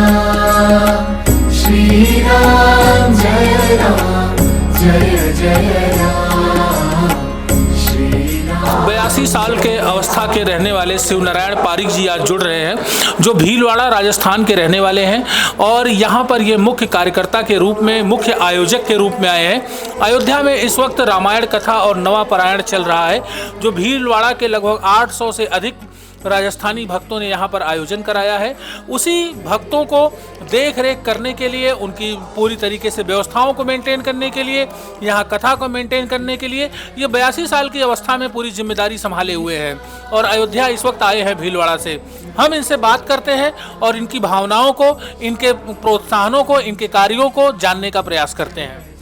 श्री राम जय राम जय जय राम श्री राम। 82 साल के अवस्था के रहने वाले शिवनारायण पारिक जी आज जुड़ रहे हैं, जो भीलवाड़ा राजस्थान के रहने वाले हैं और यहाँ पर ये मुख्य कार्यकर्ता के रूप में, मुख्य आयोजक के रूप में आए हैं। अयोध्या में इस वक्त रामायण कथा और नवा पारायण चल रहा है, जो भीलवाड़ा के लगभग 800 से अधिक राजस्थानी भक्तों ने यहाँ पर आयोजन कराया है। उसी भक्तों को देख रेख करने के लिए, उनकी पूरी तरीके से व्यवस्थाओं को मेंटेन करने के लिए, यहाँ कथा को मेंटेन करने के लिए ये 82 साल की अवस्था में पूरी जिम्मेदारी संभाले हुए हैं और अयोध्या इस वक्त आए हैं भीलवाड़ा से। हम इनसे बात करते हैं और इनकी भावनाओं को, इनके प्रोत्साहनों को, इनके कार्यों को जानने का प्रयास करते हैं।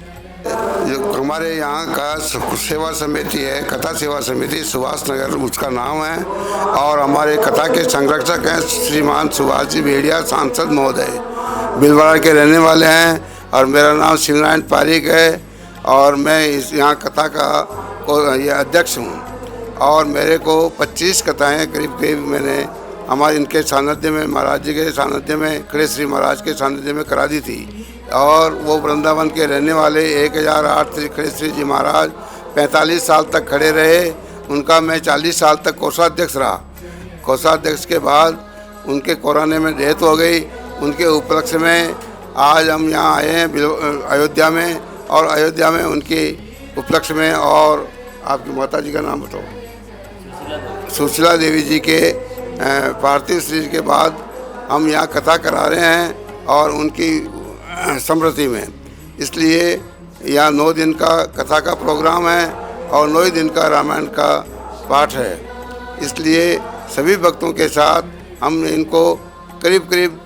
जो हमारे यहाँ का सेवा समिति है, कथा सेवा समिति सुभाष नगर उसका नाम है, और हमारे कथा के संरक्षक हैं श्रीमान सुभाष जी भेड़िया सांसद महोदय, भीलवाड़ा के रहने वाले हैं। और मेरा नाम शिवनारायण पारिक है और मैं इस यहाँ कथा का ये अध्यक्ष हूँ। और मेरे को 25 कथाएँ करीब मैंने हमारे इनके सानिध्य में, महाराज जी के सानिध्य में, खड़े श्री महाराज के सानिध्य में करा दी थी। और वो वृंदावन के रहने वाले 1008 श्री खड़े श्री जी महाराज 45 साल तक खड़े रहे। उनका मैं 40 साल तक कोषाध्यक्ष रहा। कोषाध्यक्ष के बाद उनके कोरोना में डेथ हो गई। उनके उपलक्ष्य में आज हम यहाँ आए हैं अयोध्या में, और अयोध्या में उनके उपलक्ष्य में, और आपकी माता जी का नाम बताओ, सुशीला देवी जी के पार्थिव शरीर के बाद हम यहाँ कथा करा रहे हैं और उनकी स्मृति में। इसलिए यहाँ 9 दिन का कथा का प्रोग्राम है और 9 दिन का रामायण का पाठ है। इसलिए सभी भक्तों के साथ हम इनको करीब करीब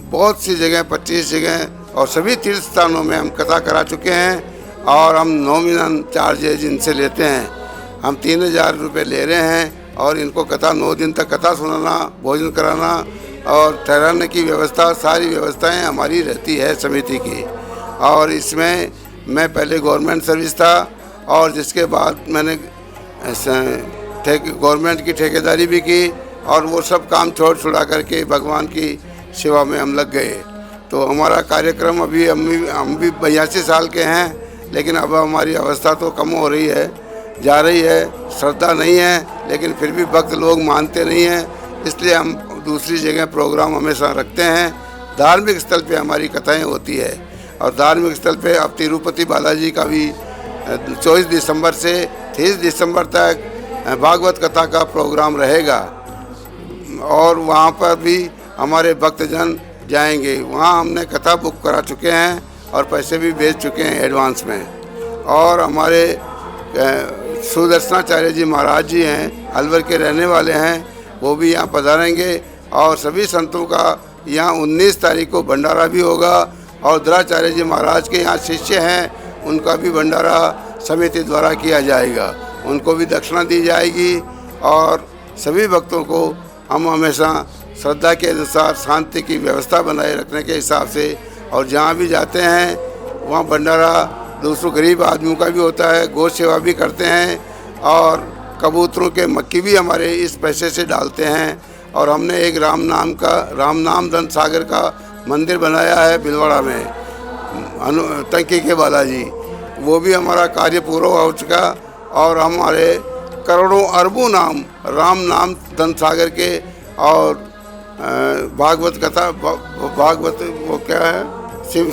बहुत सी जगह, 25 जगह और सभी तीर्थ स्थानों में हम कथा करा चुके हैं। और हम नॉमिनल चार्जेज इनसे लेते हैं। हम 3000 रुपये ले रहे हैं और इनको कथा 9 दिन तक कथा सुनाना, भोजन कराना और ठहराने की व्यवस्था, सारी व्यवस्थाएं हमारी रहती है समिति की। और इसमें मैं पहले गवर्नमेंट सर्विस था और जिसके बाद मैंने गवर्नमेंट की ठेकेदारी भी की, और वो सब काम छोड़ छुड़ा करके भगवान की सेवा में हम लग गए। तो हमारा कार्यक्रम अभी हम भी 82 साल के हैं, लेकिन अब हमारी अवस्था तो कम हो रही है, जा रही है। श्रद्धा नहीं है, लेकिन फिर भी भक्त लोग मानते नहीं हैं, इसलिए हम दूसरी जगह प्रोग्राम हमेशा रखते हैं। धार्मिक स्थल पे हमारी कथाएं होती है, और धार्मिक स्थल पे अब तिरुपति बालाजी का भी 24 दिसंबर से 30 दिसंबर तक भागवत कथा का प्रोग्राम रहेगा, और वहाँ पर भी हमारे भक्तजन जाएंगे। वहाँ हमने कथा बुक करा चुके हैं और पैसे भी भेज चुके हैं एडवांस में। और हमारे सुदर्शनाचार्य जी महाराज जी हैं, अलवर के रहने वाले हैं, वो भी यहाँ पधारेंगे। और सभी संतों का यहाँ 19 तारीख को भंडारा भी होगा। और द्रोणाचार्य जी महाराज के यहाँ शिष्य हैं, उनका भी भंडारा समिति द्वारा किया जाएगा, उनको भी दक्षिणा दी जाएगी। और सभी भक्तों को हम हमेशा श्रद्धा के अनुसार शांति की व्यवस्था बनाए रखने के हिसाब से, और जहाँ भी जाते हैं वहाँ भंडारा दूसरों गरीब आदमियों का भी होता है, गौ सेवा भी करते हैं, और कबूतरों के मक्खी भी हमारे इस पैसे से डालते हैं। और हमने एक राम नाम धन सागर का मंदिर बनाया है भीलवाड़ा में, टंकी के बालाजी, वो भी हमारा कार्य पूरा हो चुका। और हमारे करोड़ों अरबों नाम राम नाम धन सागर के, और भागवत कथा, भागवत वो क्या है, शिव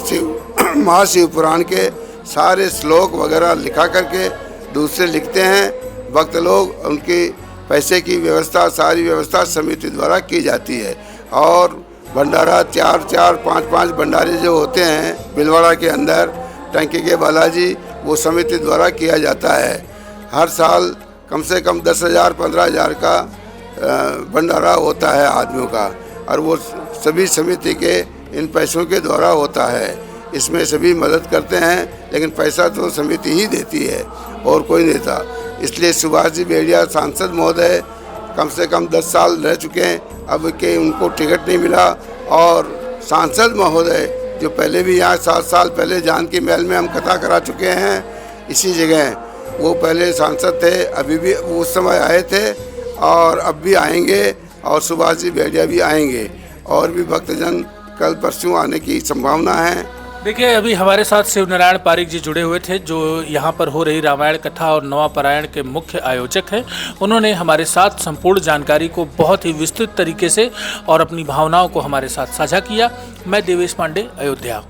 महाशिव पुराण के सारे श्लोक वगैरह लिखा करके दूसरे लिखते हैं। भक्त लोग उनकी पैसे की व्यवस्था, सारी व्यवस्था समिति द्वारा की जाती है। और भंडारा 4-4, 5-5 भंडारे जो होते हैं भीलवाड़ा के अंदर टंकी के बालाजी, वो समिति द्वारा किया जाता है। हर साल कम से कम 10,000, 15,000 का भंडारा होता है आदमियों का, और वो सभी समिति के इन पैसों के द्वारा होता है। इसमें सभी मदद करते हैं, लेकिन पैसा तो समिति ही देती है और कोई नहीं देता। इसलिए सुभाष जी भेड़िया सांसद महोदय कम से कम 10 साल रह चुके हैं, अब के उनको टिकट नहीं मिला। और सांसद महोदय जो पहले भी यहाँ 7 साल पहले जानकी महल में हम कथा करा चुके हैं इसी जगह, वो पहले सांसद थे, अभी भी उस समय आए थे और अब भी आएंगे, और सुभाष जी भेड़िया भी आएंगे, और भी भक्तजन कल परसों आने की संभावना है। देखिए, अभी हमारे साथ शिवनारायण पारिक जी जुड़े हुए थे, जो यहाँ पर हो रही रामायण कथा और नवापरायण के मुख्य आयोजक हैं। उन्होंने हमारे साथ संपूर्ण जानकारी को बहुत ही विस्तृत तरीके से और अपनी भावनाओं को हमारे साथ साझा किया। मैं देवेश पांडे, अयोध्या।